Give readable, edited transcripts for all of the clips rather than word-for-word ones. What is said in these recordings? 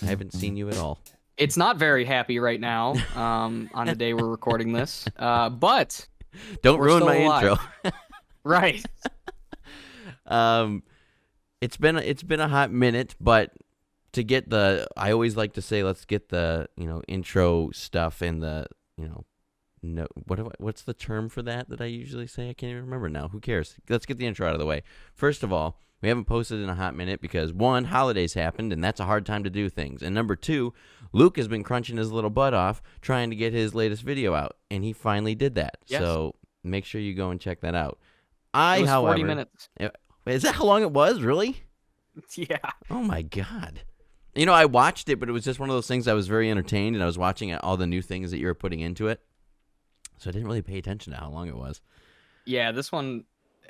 haven't seen you at all. It's not very happy right now, on the day we're recording this, but Don't we're ruin still my alive. intro. Right. Um, it's been a hot minute, but to get I always like to say, let's get the intro stuff and the no, what's the term for that I usually say? I can't even remember now. Who cares? Let's get the intro out of the way. First of all, we haven't posted in a hot minute because, one, holidays happened, and that's a hard time to do things. And number two, Luke has been crunching his little butt off trying to get his latest video out, and he finally did that. Yes. So make sure you go and check that out. It was 40 however, minutes. Is that how long it was, really? Yeah. Oh, my God. I watched it, but it was just one of those things I was very entertained, and I was watching all the new things that you were putting into it. So I didn't really pay attention to how long it was. Yeah, this one,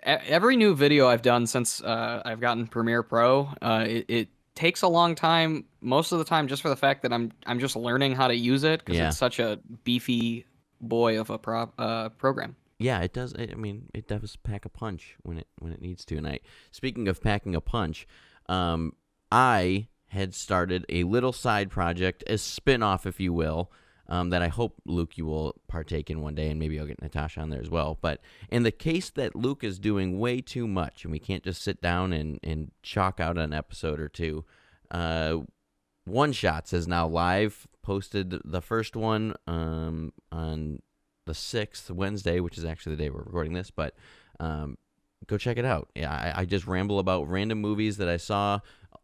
every new video I've done since I've gotten Premiere Pro, it takes a long time, most of the time just for the fact that I'm just learning how to use it because it's such a beefy boy of a program. Yeah, it does. It does pack a punch when it needs to. And speaking of packing a punch, I had started a little side project, a spin-off, if you will, that I hope, Luke, you will partake in one day, and maybe I'll get Natasha on there as well. But in the case that Luke is doing way too much, and we can't just sit down and chalk out an episode or two, One Shots is now live, posted the first one on the 6th, Wednesday, which is actually the day we're recording this, but go check it out. Yeah, I just ramble about random movies that I saw.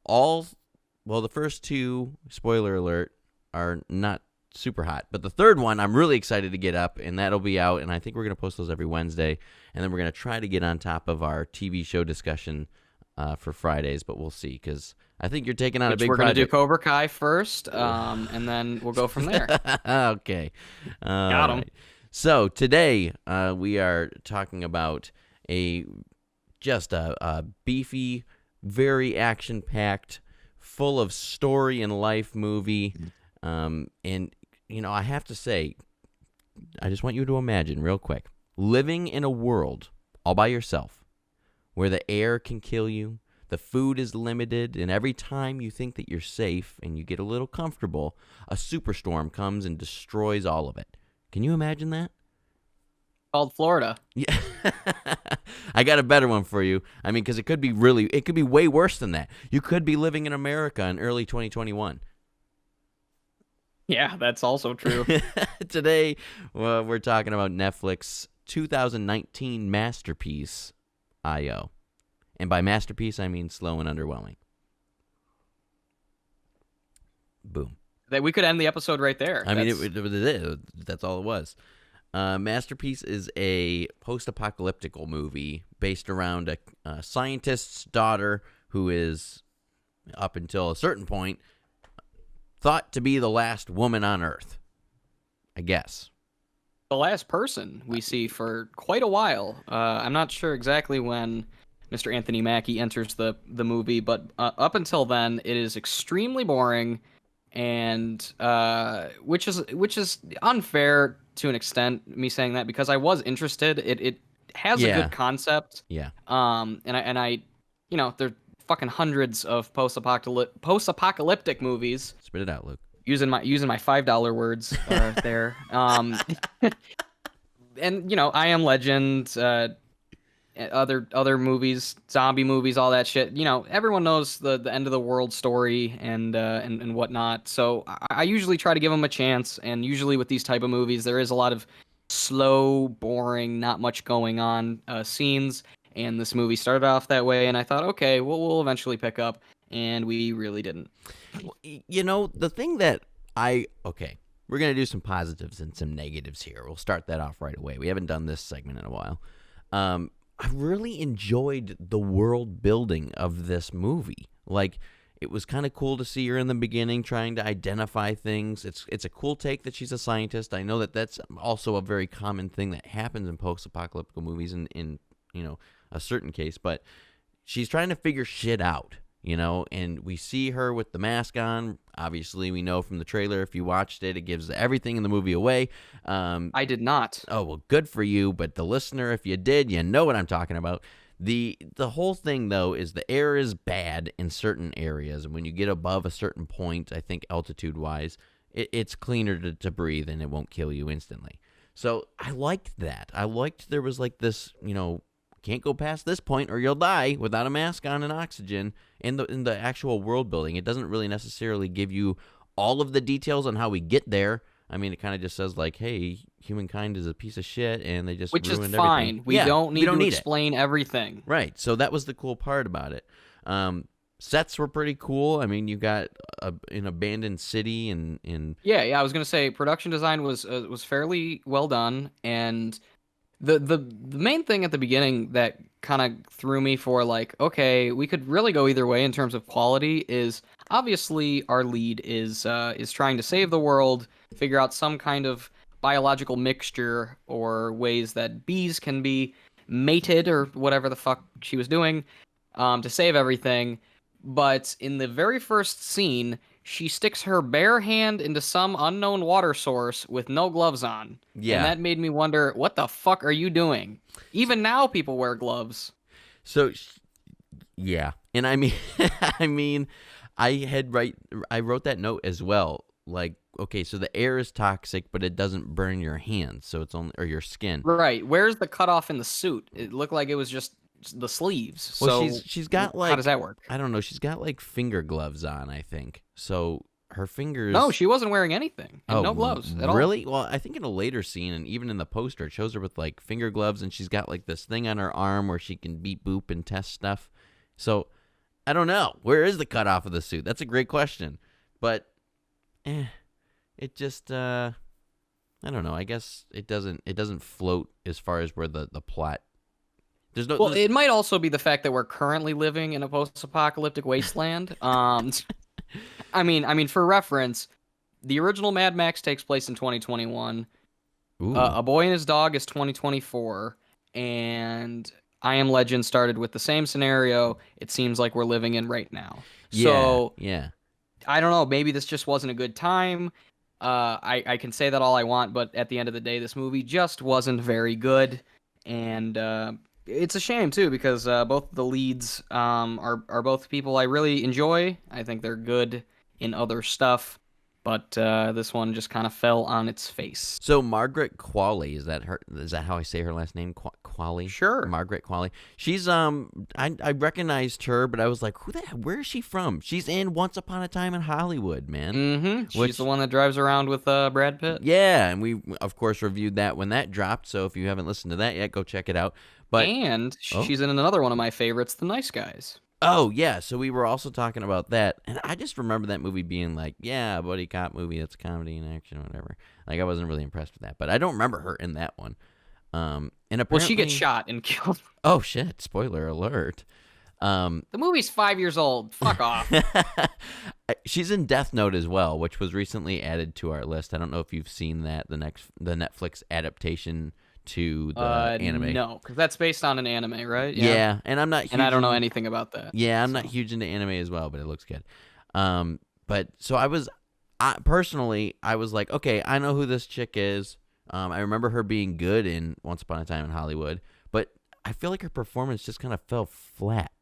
The first two, spoiler alert, are not super hot, but the third one I'm really excited to get up, and that'll be out, and I think we're going to post those every Wednesday, and then we're going to try to get on top of our TV show discussion for Fridays, but we'll see, because I think you're taking on a big project. We're going to do Cobra Kai first, and then we'll go from there. Okay. Got him. Right. So today we are talking about a beefy, very action-packed, full of story and life movie, and I have to say, I just want you to imagine real quick, living in a world all by yourself where the air can kill you, the food is limited, and every time you think that you're safe and you get a little comfortable, a superstorm comes and destroys all of it. Can you imagine that? Called Florida. Yeah. I got a better one for you. Because it could be way worse than that. You could be living in America in early 2021. Yeah, that's also true. Today, we're talking about Netflix 2019 masterpiece, I.O. And by masterpiece, I mean slow and underwhelming. Boom. That we could end the episode right there. That's all it was. Masterpiece is a post-apocalyptic movie based around a scientist's daughter who is, up until a certain point, thought to be the last woman on Earth, I guess. The last person we see for quite a while. I'm not sure exactly when Mr. Anthony Mackie enters the movie, but up until then, it is extremely boring, and which is unfair to an extent, me saying that, because I was interested. It has a good concept. Yeah. And I there are fucking hundreds of post-apocalyptic movies. Spit it out, Luke. Using my $5 words there. And I Am Legend, other movies, zombie movies, all that shit. Everyone knows the end of the world story and whatnot. So I usually try to give them a chance. And usually with these type of movies, there is a lot of slow, boring, not much going on scenes. And this movie started off that way, and I thought, okay, we'll eventually pick up, and we really didn't. The thing that we're going to do some positives and some negatives here. We'll start that off right away. We haven't done this segment in a while. I really enjoyed the world building of this movie. Like, it was kind of cool to see her in the beginning trying to identify things. It's a cool take that she's a scientist. I know that that's also a very common thing that happens in post-apocalyptic movies in a certain case, but she's trying to figure shit out, and we see her with the mask on. Obviously, we know from the trailer, if you watched it, it gives everything in the movie away. I did not. Oh, well, good for you, but the listener, if you did, you know what I'm talking about. The whole thing, though, is the air is bad in certain areas, and when you get above a certain point, I think altitude-wise, it's cleaner to breathe, and it won't kill you instantly. So I liked that. I liked there was like this, can't go past this point or you'll die without a mask on and oxygen in the actual world building. It doesn't really necessarily give you all of the details on how we get there. I mean, it kind of just says like, hey, humankind is a piece of shit and they just Which is ruined fine. everything. We don't need to explain everything. Right. So that was the cool part about it. Sets were pretty cool. I mean, you got an abandoned city and Yeah. I was gonna say production design was fairly well done, and the main thing at the beginning that kind of threw me for like, okay, we could really go either way in terms of quality is obviously our lead is trying to save the world, figure out some kind of biological mixture or ways that bees can be mated or whatever the fuck she was doing to save everything. But in the very first scene, she sticks her bare hand into some unknown water source with no gloves on. Yeah. And that made me wonder, what the fuck are you doing? Even now, people wear gloves. So, yeah. And I mean, I wrote that note as well. Like, okay, so the air is toxic, but it doesn't burn your hands, so it's only, or your skin. Right. Where's the cutoff in the suit? It looked like it was just the sleeves. Well, so she's got like, how does that work? I don't know. She's got like finger gloves on, I think. So her fingers. No, she wasn't wearing anything. And no gloves at all. Really? Well, I think in a later scene, and even in the poster, it shows her with like finger gloves, and she's got like this thing on her arm where she can beep boop and test stuff. So I don't know. Where is the cutoff of the suit? That's a great question. But it just I don't know. I guess it doesn't float as far as where the plot. It might also be the fact that we're currently living in a post-apocalyptic wasteland. I mean, for reference, the original Mad Max takes place in 2021. A Boy and His Dog is 2024, and I Am Legend started with the same scenario. It seems like we're living in right now. Yeah, so yeah. I don't know. Maybe this just wasn't a good time. I can say that all I want, but at the end of the day, this movie just wasn't very good, and it's a shame too because both the leads are both people I really enjoy. I think they're good in other stuff, but this one just kind of fell on its face. So Margaret Qualley, is that her? Is that how I say her last name? Qualley? Sure. Margaret Qualley. She's I recognized her, but I was like, where is she from? She's in Once Upon a Time in Hollywood, man. Mm-hmm. She's the one that drives around with Brad Pitt. Yeah, and we of course reviewed that when that dropped. So if you haven't listened to that yet, go check it out. But she's in another one of my favorites, The Nice Guys. Oh, yeah. So we were also talking about that. And I just remember that movie being like, yeah, a buddy cop movie. That's comedy and action or whatever. Like, I wasn't really impressed with that. But I don't remember her in that one. And apparently... Well, she gets shot and killed. Oh, shit. Spoiler alert. The movie's 5 years old. Fuck off. She's in Death Note as well, which was recently added to our list. I don't know if you've seen that, the Netflix adaptation to the anime. No, because that's based on an anime, right? Yeah, and I'm not huge and I don't know anything about that. Yeah, I'm not huge into anime as well, but it looks good. But so I was like, okay, I know who this chick is. I remember her being good in Once Upon a Time in Hollywood, but I feel like her performance just kind of fell flat.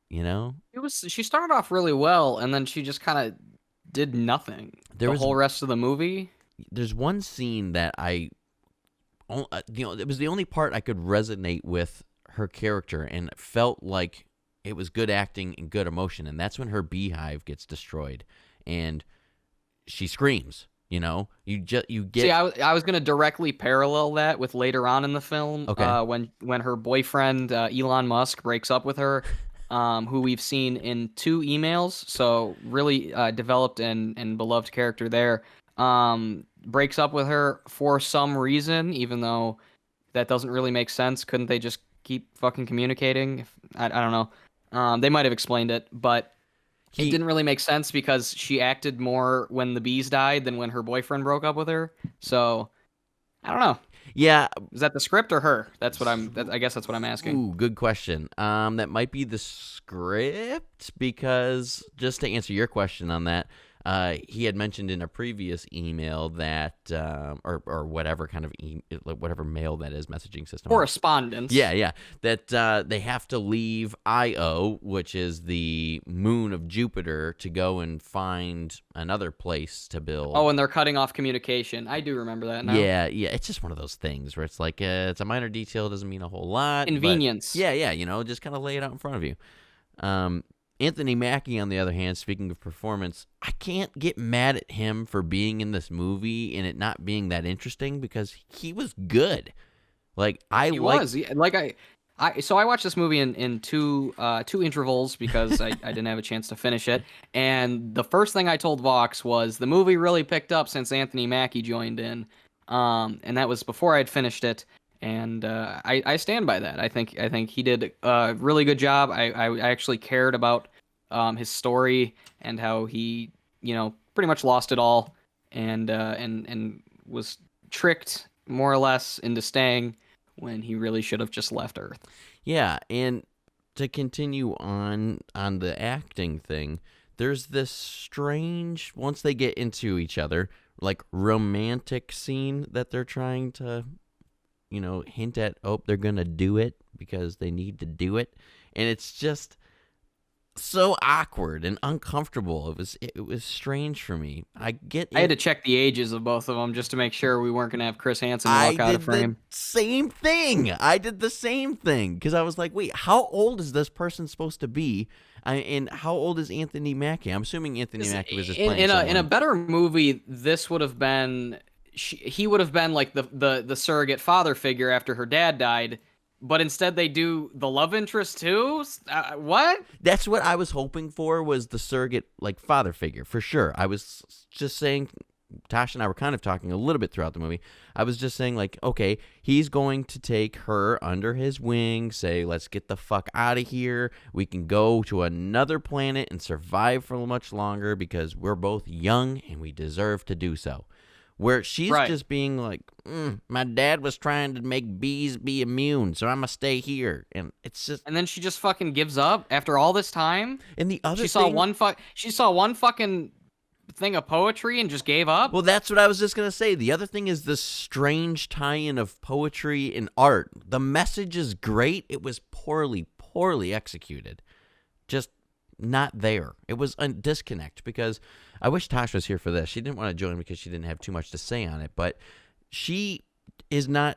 You know? She started off really well, and then she just kind of did nothing. The whole rest of the movie. There's one scene that it was the only part I could resonate with her character, and it felt like it was good acting and good emotion, and that's when her beehive gets destroyed, and she screams. You know, you get. See, I was gonna directly parallel that with later on in the film, okay. When her boyfriend Elon Musk breaks up with her, who we've seen in 2 emails, so really developed and beloved character there. Breaks up with her for some reason, even though that doesn't really make sense. Couldn't they just keep fucking communicating? I don't know. They might have explained it, but it didn't really make sense because she acted more when the bees died than when her boyfriend broke up with her. So I don't know. Yeah, is that the script or her? I guess that's what I'm asking. Ooh, good question. That might be the script because just to answer your question on that. he had mentioned in a previous email that, or whatever kind of whatever mail that is, messaging system. Correspondence. Yeah, that they have to leave Io, which is the moon of Jupiter, to go and find another place to build. Oh, and they're cutting off communication. I do remember that now. Yeah, it's just one of those things where it's like it's a minor detail, doesn't mean a whole lot. Convenience. But yeah, just kind of lay it out in front of you. Anthony Mackie, on the other hand, speaking of performance, I can't get mad at him for being in this movie and it not being that interesting because he was good. Like I watched this movie in two intervals because I didn't have a chance to finish it. And the first thing I told Vaux was the movie really picked up since Anthony Mackie joined in, and that was before I'd finished it. And I stand by that. I think he did a really good job. I actually cared about his story and how he pretty much lost it all and was tricked more or less into staying when he really should have just left Earth. Yeah, and to continue on the acting thing, there's this strange, once they get into each other, like romantic scene that they're trying to hint at, they're going to do it because they need to do it. And it's just so awkward and uncomfortable. It was strange for me. I had to check the ages of both of them just to make sure we weren't going to have Chris Hansen walk out of frame. I did the same thing because I was like, wait, how old is this person supposed to be? And how old is Anthony Mackie? I'm assuming Anthony Mackie was just playing in a better movie. This would have been he would have been like the surrogate father figure after her dad died, but instead they do the love interest too. What? That's what I was hoping for, was the surrogate like father figure for sure. I was just saying, Tasha and I were kind of talking a little bit throughout the movie. I was just saying like, okay, he's going to take her under his wing, say, let's get the fuck out of here. We can go to another planet and survive for much longer because we're both young and we deserve to do so. Where she's just being like, my dad was trying to make bees be immune, so I'm going to stay here. And it's just... And then she just fucking gives up after all this time? And the other she saw one fucking thing of poetry and just gave up? Well, that's what I was just going to say. The other thing is this strange tie-in of poetry and art. The message is great. It was poorly executed. Just not there. It was a disconnect because... I wish Tasha was here for this. She didn't want to join because she didn't have too much to say on it, but she is not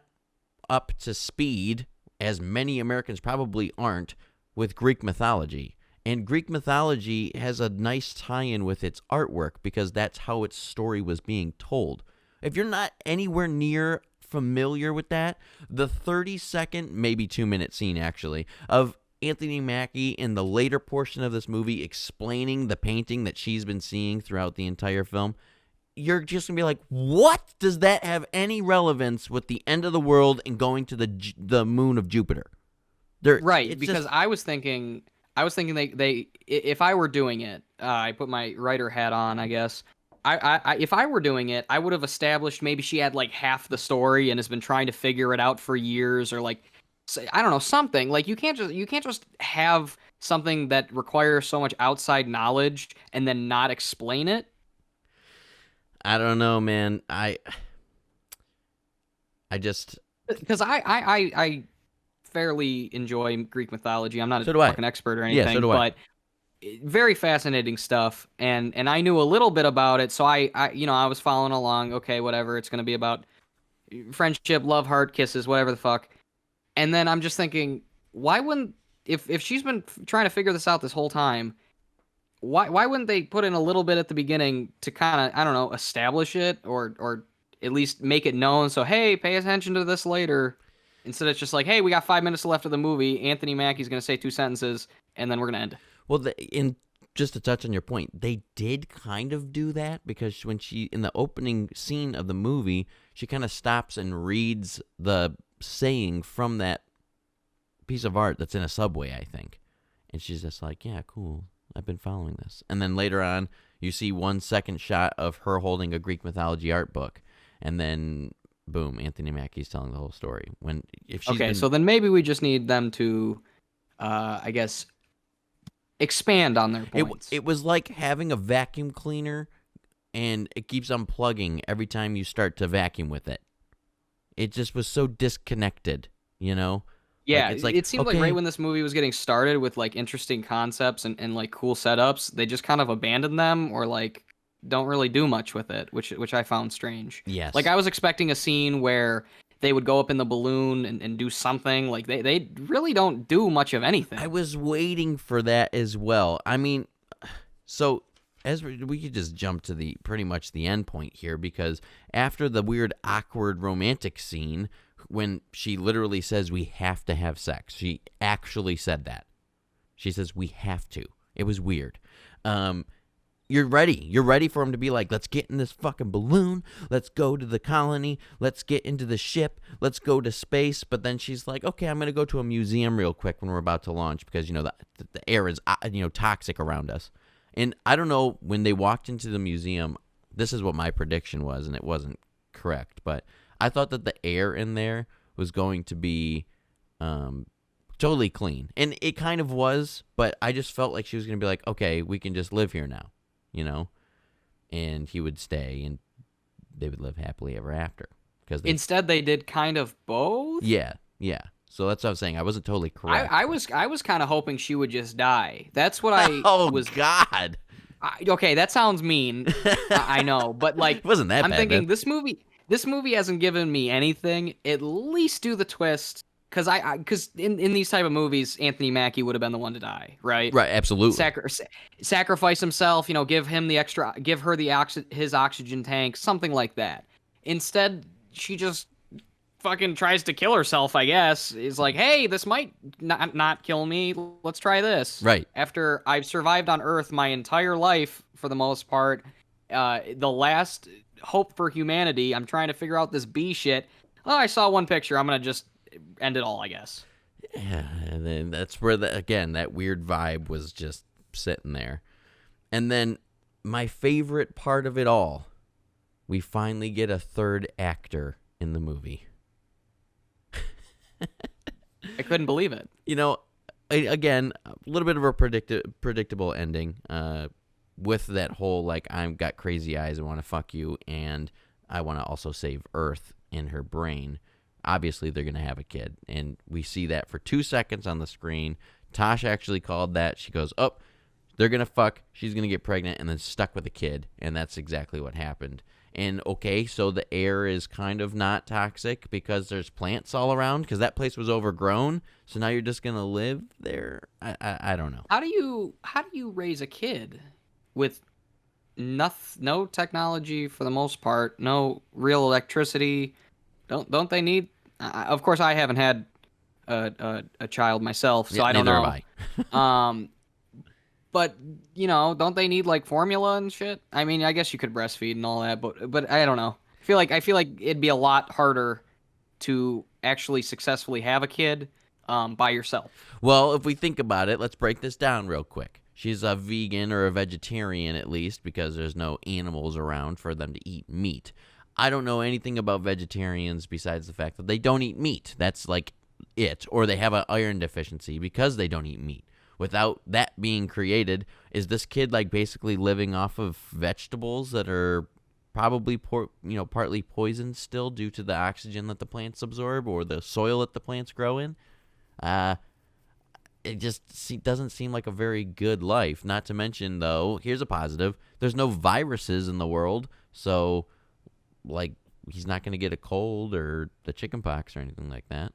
up to speed, as many Americans probably aren't, with Greek mythology. And Greek mythology has a nice tie-in with its artwork because that's how its story was being told. If you're not anywhere near familiar with that, the 30-second, maybe 2-minute scene actually, of Anthony Mackie in the later portion of this movie explaining the painting that she's been seeing throughout the entire film, you're just going to be like, what? Does that have any relevance with the end of the world and going to the moon of Jupiter? Right, because I was thinking they if I were doing it, I put my writer hat on, I guess. If I were doing it, I would have established maybe she had like half the story and has been trying to figure it out for years, or like, I don't know, something. Like you can't just have something that requires so much outside knowledge and then not explain it. I don't know, man. I just because I fairly enjoy Greek mythology. I'm not a fucking expert or anything, but very fascinating stuff. And I knew a little bit about it, so I was following along. Okay, whatever. It's gonna be about friendship, love, heart, kisses, whatever the fuck. And then I'm just thinking, why wouldn't, if she's been trying to figure this out this whole time, why wouldn't they put in a little bit at the beginning to kind of, I don't know, establish it or at least make it known? So, hey, pay attention to this later. Instead, it's just like, hey, we got 5 minutes left of the movie. Anthony Mackie's going to say 2 sentences, and then we're going to end. Well, just to touch on your point, they did kind of do that because when in the opening scene of the movie, she kind of stops and reads the saying from that piece of art that's in a subway, I think. And she's just like, yeah, cool. I've been following this. And then later on, you see 1 second shot of her holding a Greek mythology art book. And then, boom, Anthony Mackie's telling the whole story. So then maybe we just need them to, I guess, expand on their points. It was like having a vacuum cleaner and it keeps unplugging every time you start to vacuum with it. It just was so disconnected, you know? Like, Yeah, it's like, it seemed like right okay, when this movie was getting started with like interesting concepts and like cool setups, they just kind of abandoned them or like don't really do much with it, which I found strange. Like yes. I was expecting a scene where they would go up in the balloon and do something. Like they really don't do much of I anything. was waiting for that as well. I mean, so as we could just jump to the pretty much the end point here, because after the weird awkward romantic scene when she literally says we have to have sex, she actually said that. She says we have to. It was weird. You're ready. You're ready for him to be like, let's get in this fucking balloon. Let's go to the colony. Let's get into the ship. Let's go to space. But then she's like, okay, I'm going to go to a museum real quick when we're about to launch because, the air is, toxic around us. And I don't know, when they walked into the museum, this is what my prediction was, and it wasn't correct. But I thought that the air in there was going to be totally clean. And it kind of was, but I just felt like she was going to be like, okay, we can just live here now. And he would stay, and they would live happily ever after. Instead, they did kind of both. Yeah. So that's what I'm saying. I wasn't totally correct. I was kind of hoping she would just die. That's what I oh was. God. Okay, that sounds mean. I know, but like, It wasn't that I'm bad. thinking man. this movie hasn't given me anything. At least do the twist, because in these type of movies, Anthony Mackie would have been the one to die, right? Right. Absolutely. Sacrifice himself, give him give her his oxygen tank, something like that. Instead, she just fucking tries to kill herself, I guess. Is like, hey, this might not kill me. Let's try this. Right. After I've survived on Earth my entire life, for the most part, the last hope for humanity, I'm trying to figure out this bee shit. Oh, I saw one picture. I'm going to just end it all, I guess. Yeah, and then that's where that weird vibe was just sitting there. And then my favorite part of it all, we finally get a third actor in the movie. I couldn't believe it. Again, a little bit of a predictable ending with that whole, like, I've got crazy eyes, I want to fuck you, and I want to also save Earth in her brain. Obviously, they're going to have a kid, and we see that for 2 seconds on the screen. Tosh actually called that. She goes, oh, they're going to fuck, she's going to get pregnant, and then stuck with a kid, and that's exactly what happened. And, okay, so the air is kind of not toxic because there's plants all around, because that place was overgrown, so now you're just going to live there? I don't know. How do you raise a kid with no technology for the most part, no real electricity? Don't they need? Of course, I haven't had a child myself, so I don't know. Neither have I. But don't they need like formula and shit? I mean, I guess you could breastfeed and all that, but I don't know. I feel like it'd be a lot harder to actually successfully have a kid by yourself. Well, if we think about it, let's break this down real quick. She's a vegan or a vegetarian, at least, because there's no animals around for them to eat meat. I don't know anything about vegetarians besides the fact that they don't eat meat. That's like it. Or they have an iron deficiency because they don't eat meat. Without that being created, is this kid like basically living off of vegetables that are probably partly poisoned still due to the oxygen that the plants absorb or the soil that the plants grow in? It just doesn't seem like a very good life. Not to mention, though, here's a positive. There's no viruses in the world, so like he's not going to get a cold or the chicken pox or anything like that.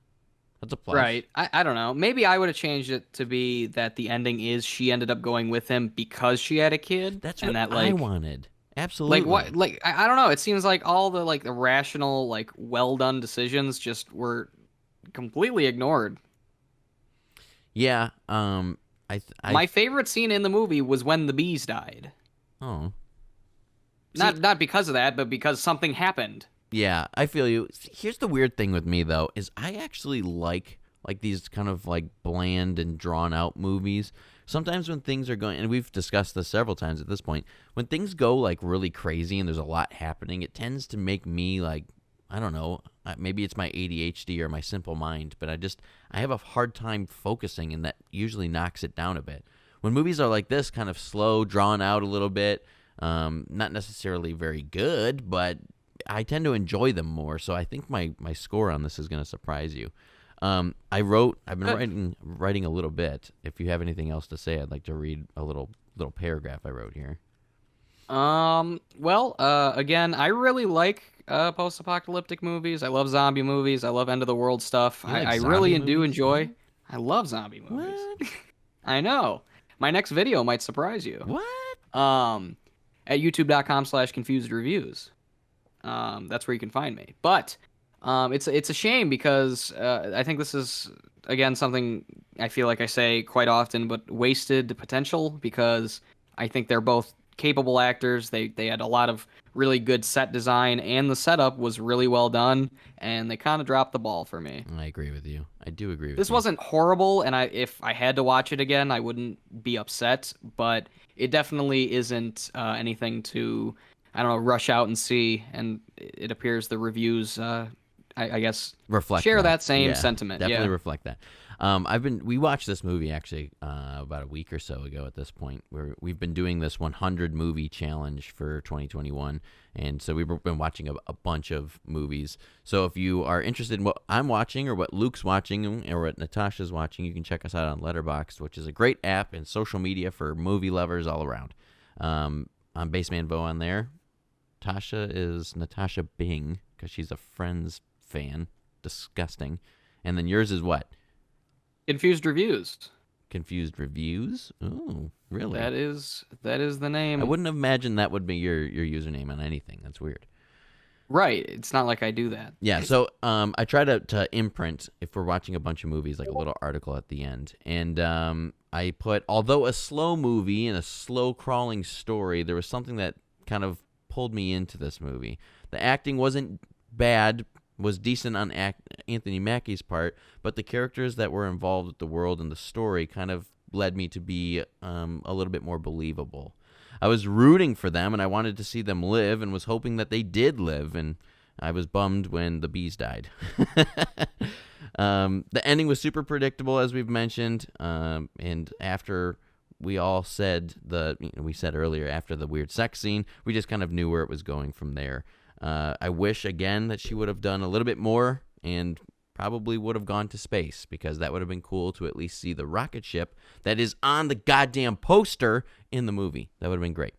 That's a plus. Right. I don't know. Maybe I would have changed it to be that the ending is she ended up going with him because she had a kid. That's and what that, like, I wanted. Absolutely. Like what? Like I don't know. It seems like all the like the rational, like well done decisions just were completely ignored. Yeah. My favorite scene in the movie was when the bees died. Oh. Not because of that, but because something happened. Yeah, I feel you. Here's the weird thing with me, though, is I actually like these kind of like bland and drawn out movies. Sometimes when things are going, and we've discussed this several times at this point, when things go like really crazy and there's a lot happening, it tends to make me like, I don't know, maybe it's my ADHD or my simple mind, but I have a hard time focusing, and that usually knocks it down a bit. When movies are like this, kind of slow, drawn out a little bit, Not necessarily very good, but I tend to enjoy them more. So I think my score on this is going to surprise you. I've been writing a little bit. If you have anything else to say, I'd like to read a little paragraph I wrote here. Well, again, I really like post-apocalyptic movies. I love zombie movies. I love end of the world stuff. You like I zombie really do movies? enjoy. I love zombie movies. What? I know. My next video might surprise you. What? At youtube.com/confused reviews. That's where you can find me. But it's a shame because I think this is again something I feel like I say quite often, but wasted potential because I think they're both capable actors. They had a lot of really good set design, and the setup was really well done, and they kind of dropped the ball for me. I agree with you. I do agree with you. This wasn't horrible, and if I had to watch it again, I wouldn't be upset, but it definitely isn't anything to, I don't know, rush out and see, and it appears the reviews, I guess, reflect share that same sentiment. Definitely Yeah. reflect that. We watched this movie actually about a week or so ago at this point. We've been doing this 100 movie challenge for 2021, and so we've been watching a bunch of movies. So if you are interested in what I'm watching or what Luke's watching or what Natasha's watching, you can check us out on Letterboxd, which is a great app and social media for movie lovers all around. I'm Baseman Vaux on there. Tasha is Natasha Bing because she's a Friends fan. Disgusting. And then yours is what? Confused Reviews. Confused Reviews? Oh, really? That is the name. I wouldn't have imagined that would be your username on anything. That's weird. Right. It's not like I do that. Yeah, so I try to imprint, if we're watching a bunch of movies, like a little article at the end. And I put, although a slow movie and a slow crawling story, there was something that kind of pulled me into this movie. The acting wasn't bad, was decent on Anthony Mackie's part, but the characters that were involved with the world and the story kind of led me to be a little bit more believable. I was rooting for them, and I wanted to see them live, and was hoping that they did live, and I was bummed when the bees died. The ending was super predictable, as we've mentioned, and after we all said we said earlier, after the weird sex scene, we just kind of knew where it was going from there. I wish, again, that she would have done a little bit more and probably would have gone to space, because that would have been cool to at least see the rocket ship that is on the goddamn poster in the movie. That would have been great.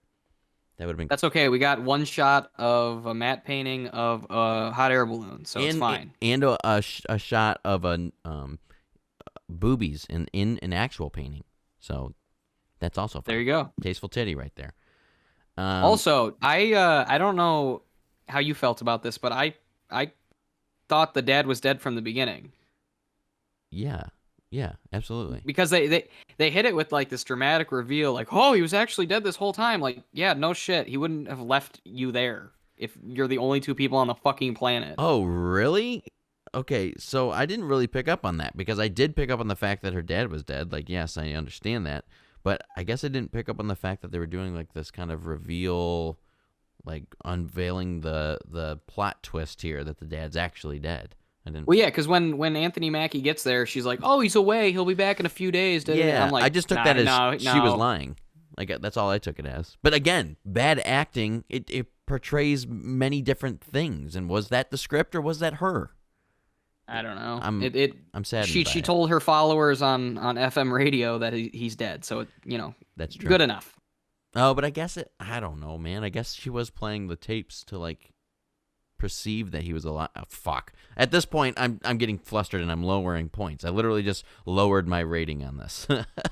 That would have been. That's okay. We got one shot of a matte painting of a hot air balloon, so it's fine. And a shot of boobies in an actual painting. So that's also fine. There you go. Tasteful titty right there. Also, I don't know how you felt about this, but I thought the dad was dead from the beginning. Yeah, absolutely. Because they hit it with like this dramatic reveal, like, oh, he was actually dead this whole time. Like, yeah, no shit, he wouldn't have left you there if you're the only two people on the fucking planet. Oh, really? Okay, so I didn't really pick up on that, because I did pick up on the fact that her dad was dead. Like, yes, I understand that, but I guess I didn't pick up on the fact that they were doing like this kind of reveal, like unveiling the plot twist here that the dad's actually dead. I didn't. Well, yeah, because when Anthony Mackie gets there, she's like, "Oh, he's away. He'll be back in a few days." Yeah, I'm like, I just took that as she was lying. Like, that's all I took it as. But again, bad acting. It portrays many different things. And was that the script or was that her? I don't know. I'm sad. She told her followers on FM radio that he's dead. So that's true. Good enough. Oh, but I guess I don't know, man. I guess she was playing the tapes to like perceive that he was alive. Oh, fuck. At this point, I'm getting flustered and I'm lowering points. I literally just lowered my rating on this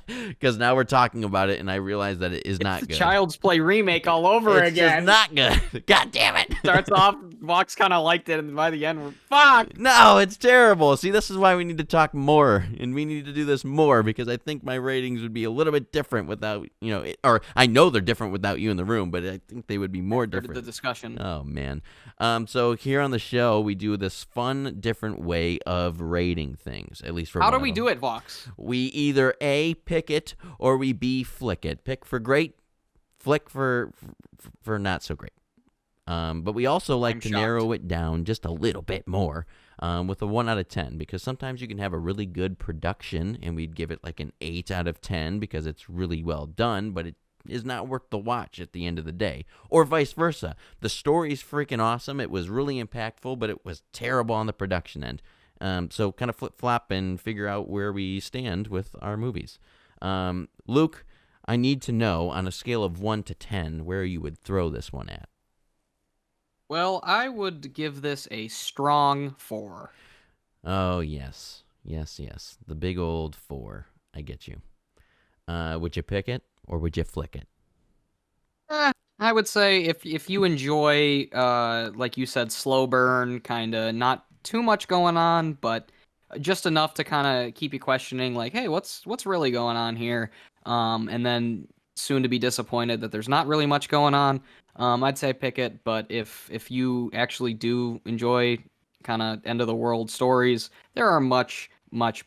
because now we're talking about it and I realize that it is not good. Child's Play remake all over again. It's just not good. God damn it. Starts off, Vaux kind of liked it, and by the end, we're fucked. No, it's terrible. See, this is why we need to talk more, and we need to do this more, because I think my ratings would be a little bit different without, or I know they're different without you in the room, but I think they would be more different. The discussion. Oh, man. So here on the show, we do this fun, different way of rating things, at least for How do we do it, Vaux? We either A, pick it, or we B, flick it. Pick for great, flick for not so great. But we also like to narrow it down just a little bit more with a 1 out of 10, because sometimes you can have a really good production and we'd give it like an 8 out of 10 because it's really well done, but it is not worth the watch at the end of the day, or vice versa. The story's freaking awesome. It was really impactful, but it was terrible on the production end. So kind of flip-flop and figure out where we stand with our movies. Luke, I need to know, on a scale of 1 to 10, where you would throw this one at. Well, I would give this a strong 4. Oh, yes. Yes. The big old 4. I get you. Would you pick it, or would you flick it? I would say if you enjoy, like you said, slow burn, kind of not too much going on, but just enough to kind of keep you questioning, like, hey, what's really going on here? And then soon to be disappointed that there's not really much going on. I'd say pick it, but if you actually do enjoy kind of end of the world stories, there are much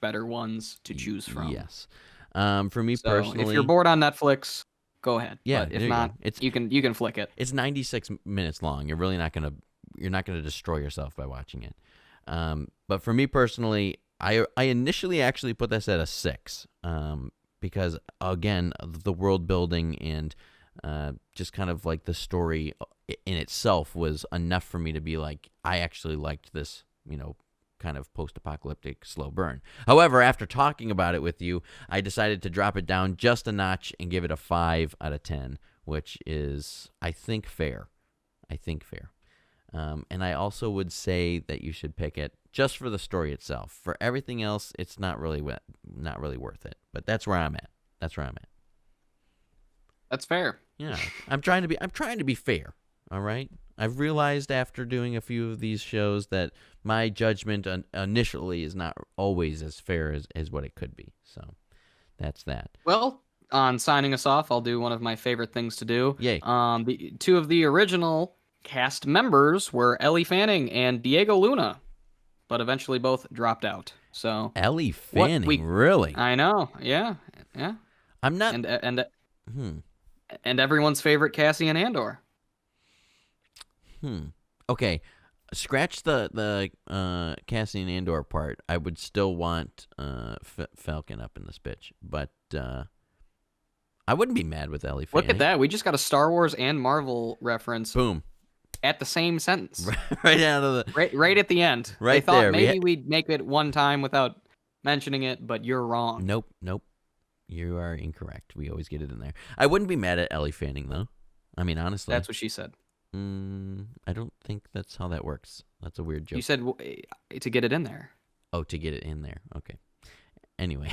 better ones to choose from. Yes. For me So personally, if you're bored on Netflix, go ahead. Yeah, but if there not, you go. you can flick it. It's 96 minutes long. You're really not gonna destroy yourself by watching it. But for me personally, I initially actually put this at a 6, because again, the world building and just kind of like the story in itself was enough for me to be like, I actually liked this, kind of post-apocalyptic slow burn. However, after talking about it with you, I decided to drop it down just a notch and give it a 5 out of 10, which is, I think, fair. And I also would say that you should pick it just for the story itself. For everything else, it's not really worth it. But that's where I'm at. That's fair. Yeah, I'm trying to be fair. All right. I've realized after doing a few of these shows that my judgment initially is not always as fair as what it could be. So that's that. Well, on signing us off, I'll do one of my favorite things to do. Yay. The two of the original cast members were Ellie Fanning and Diego Luna, but eventually both dropped out. So Ellie Fanning, really? I know. Yeah. I'm not. And everyone's favorite Cassian Andor. Okay, scratch the Cassian Andor part. I would still want Falcon up in this bitch, but I wouldn't be mad with Ellie Fanning. Look at that. We just got a Star Wars and Marvel reference. Boom. At the same sentence. Right out of the... Right at the end. Right they thought there. Maybe we'd make it one time without mentioning it, but you're wrong. Nope. You are incorrect. We always get it in there. I wouldn't be mad at Ellie Fanning, though. I mean, honestly. That's what she said. I don't think that's how that works. That's a weird joke. You said to get it in there. Oh, to get it in there. Okay. Anyway.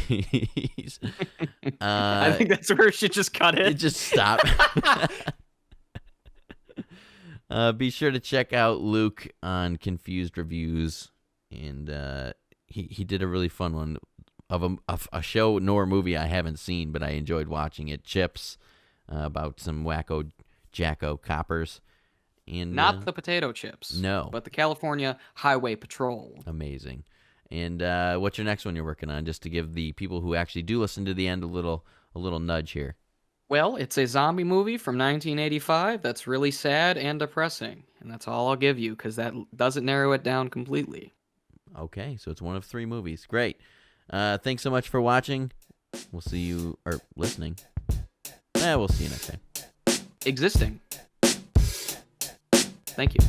I think that's where it should just cut it. Just stop. Be sure to check out Luke on Confused Reviews. And he did a really fun one of a show nor movie I haven't seen, but I enjoyed watching it. Chips, about some wacko jacko coppers. And not the potato chips. No. But the California Highway Patrol. Amazing. And what's your next one you're working on, just to give the people who actually do listen to the end a little nudge here? Well, it's a zombie movie from 1985 that's really sad and depressing. And that's all I'll give you, because that doesn't narrow it down completely. Okay, so it's one of 3 movies. Great. Thanks so much for watching. We'll see you, or listening. We'll see you next time. Existing. Thank you.